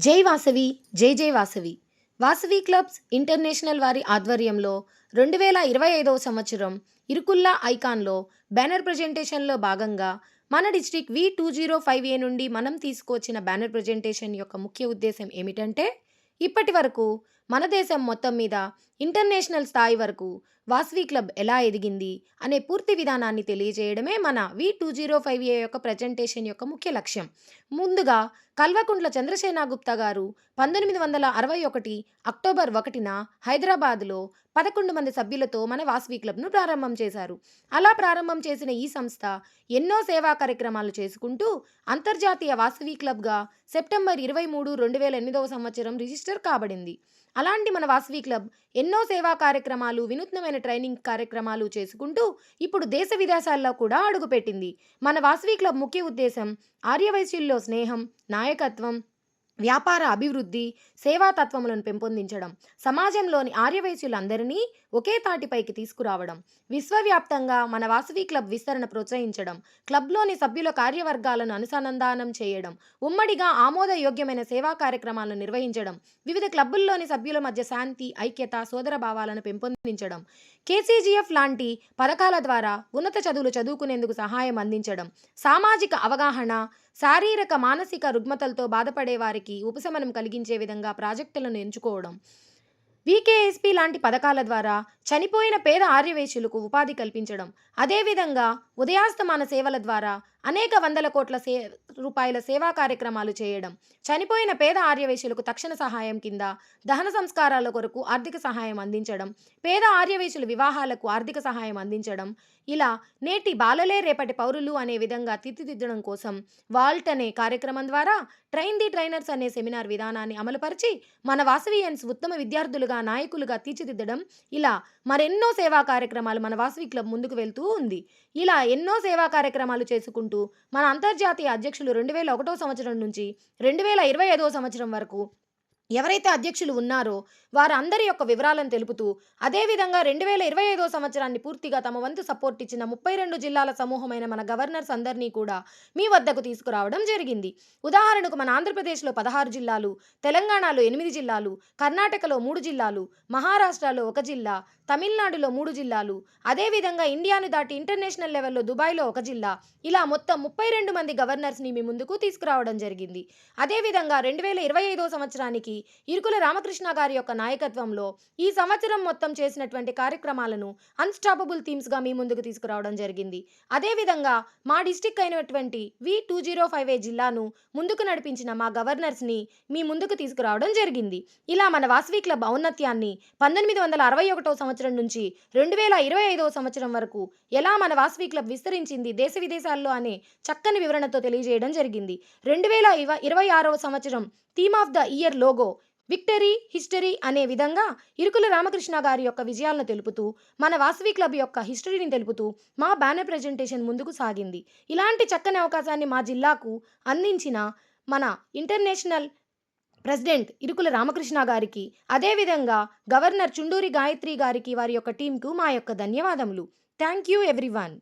జై వాసవి జై జై వాసవి వాసవి క్లబ్స్ ఇంటర్నేషనల్ వారి ఆధ్వర్యంలో 2025వ సంవత్సరం ఇరుకుల్లా ఐకాన్లో బ్యానర్ ప్రజెంటేషన్లో భాగంగా మన డిస్ట్రిక్ట్ V205A నుండి మనం తీసుకొచ్చిన బ్యానర్ ప్రజెంటేషన్ యొక్క ముఖ్య ఉద్దేశం ఏమిటంటే ఇప్పటి వరకు మన దేశం మొత్తం మీద ఇంటర్నేషనల్ స్థాయి వరకు వాసవి క్లబ్ ఎలా ఎదిగింది అనే పూర్తి విధానాన్ని తెలియజేయడమే మన V205A యొక్క ప్రజెంటేషన్ యొక్క ముఖ్య లక్ష్యం. ముందుగా కల్వకుంట్ల చంద్రసేన గుప్తా గారు 1961 అక్టోబర్ 1న హైదరాబాద్లో 11 మంది సభ్యులతో మన వాసవి క్లబ్ను ప్రారంభం చేశారు. అలా ప్రారంభం చేసిన ఈ సంస్థ ఎన్నో సేవా కార్యక్రమాలు చేసుకుంటూ అంతర్జాతీయ వాసవి క్లబ్గా సెప్టెంబర్ 23, 2008వ సంవత్సరం రిజిస్టర్ కాబడింది. అలాంటి మన వాసవి క్లబ్ ఎన్నో సేవా కార్యక్రమాలు, వినూత్నమైన ట్రైనింగ్ కార్యక్రమాలు చేసుకుంటూ ఇప్పుడు దేశ విదేశాల్లో కూడా అడుగుపెట్టింది. మన వాసవి క్లబ్ ముఖ్య ఉద్దేశం ఆర్యవైశ్యుల్లో స్నేహం, నాయకత్వం, వ్యాపార అభివృద్ధి, సేవాతత్వములను పెంపొందించడం, సమాజంలోని ఆర్యవైశ్యులందరినీ ఒకే తాటిపైకి తీసుకురావడం, విశ్వవ్యాప్తంగా మన వాసవి క్లబ్ విస్తరణ ప్రోత్సహించడం, క్లబ్లోని సభ్యుల కార్యవర్గాలను అనుసంధానం చేయడం, ఉమ్మడిగా ఆమోదయోగ్యమైన సేవా కార్యక్రమాలను నిర్వహించడం, వివిధ క్లబ్బుల్లోని సభ్యుల మధ్య శాంతి, ఐక్యత, సోదర భావాలను పెంపొందించడం, KCGF లాంటి పథకాల ద్వారా ఉన్నత చదువులు చదువుకునేందుకు సహాయం అందించడం, సామాజిక అవగాహన, శారీరక మానసిక రుగ్మతలతో బాధపడే వారికి ఉపశమనం కలిగించే విధంగా ప్రాజెక్టులను ఎంచుకోవడం, VKSP లాంటి పథకాల ద్వారా చనిపోయిన పేద ఆర్యవేశ్యులకు ఉపాధి కల్పించడం, అదేవిధంగా ఉదయాస్తమాన సేవల ద్వారా అనేక వందల కోట్ల రూపాయల సేవా కార్యక్రమాలు చేయడం, చనిపోయిన పేద ఆర్యవేశ్యులకు తక్షణ సహాయం కింద దహన సంస్కారాల కొరకు ఆర్థిక సహాయం అందించడం, పేద ఆర్యవేశ్యుల వివాహాలకు ఆర్థిక సహాయం అందించడం, ఇలా నేటి బాలలే రేపటి పౌరులు అనే విధంగా తీర్చిదిద్దడం కోసం వాల్ట్ అనే కార్యక్రమం ద్వారా ట్రైన్ ది ట్రైనర్స్ అనే సెమినార్ విధానాన్ని అమలుపరిచి మన వాసవియన్స్ ఉత్తమ విద్యార్థులుగా, నాయకులుగా తీర్చిదిద్దడం, ఇలా మరెన్నో సేవా కార్యక్రమాలు మన వాసవి క్లబ్ ముందుకు వెళ్తూ ఉంది. ఇలా ఎన్నో సేవా కార్యక్రమాలు చేసుకుంటూ మన అంతర్జాతీయ అధ్యక్షులు 2001వ సంవత్సరం నుంచి 2025వ సంవత్సరం వరకు ఎవరైతే అధ్యక్షులు ఉన్నారో వారందరి యొక్క వివరాలను తెలుపుతూ, అదేవిధంగా 2025వ సంవత్సరాన్ని పూర్తిగా తమ వంతు సపోర్ట్ ఇచ్చిన 32 జిల్లాల సమూహమైన మన గవర్నర్స్ అందరినీ కూడా మీ వద్దకు తీసుకురావడం జరిగింది. ఉదాహరణకు మన ఆంధ్రప్రదేశ్లో 16 జిల్లాలు, తెలంగాణలో 8 జిల్లాలు, కర్ణాటకలో 3 జిల్లాలు, మహారాష్ట్రలో 1 జిల్లా, తమిళనాడులో 3 జిల్లాలు, అదేవిధంగా ఇండియాను దాటి ఇంటర్నేషనల్ లెవెల్లో దుబాయ్లో 1 జిల్లా, ఇలా మొత్తం 32 మంది గవర్నర్స్ని మీ ముందుకు తీసుకురావడం జరిగింది. అదేవిధంగా 2025వ సంవత్సరానికి ఇరుకుల రామకృష్ణ గారి యొక్క నాయకత్వంలో ఈ సంవత్సరం మొత్తం చేసినటువంటి కార్యక్రమాలను అన్స్టాపబుల్ థీమ్స్గా మీ ముందుకు తీసుకురావడం జరిగింది. అదేవిధంగా మా డిస్టిక్ అయినటువంటి V205A జిల్లాను ముందుకు నడిపించిన మా గవర్నర్స్ని మీ ముందుకు తీసుకురావడం జరిగింది. ఇలా మన వాసవి క్లబ్ ఔన్నత్యాన్ని 1961వ సంవత్సరం నుంచి 2025వ సంవత్సరం వరకు ఎలా మన వాసవి క్లబ్ విస్తరించింది దేశ విదేశాల్లో అనే చక్కని వివరణతో తెలియజేయడం జరిగింది. 2026వ సంవత్సరం theme of the year logo victory history అనే విధంగా ఇరుకుల రామకృష్ణ గారి యొక్క విజయాలను తెలుపుతూ, మన వాసవి క్లబ్ యొక్క హిస్టరీని తెలుపుతూ మా బ్యానర్ ప్రజెంటేషన్ ముందుకు సాగింది. ఇలాంటి చక్కని అవకాశాన్ని మా జిల్లాకు అందించిన మన ఇంటర్నేషనల్ ప్రెసిడెంట్ ఇరుకుల రామకృష్ణ గారికి, అదేవిధంగా గవర్నర్ చుండూరి గాయత్రి గారికి, వారి యొక్క టీంకు మా యొక్క ధన్యవాదములు. Thank you everyone.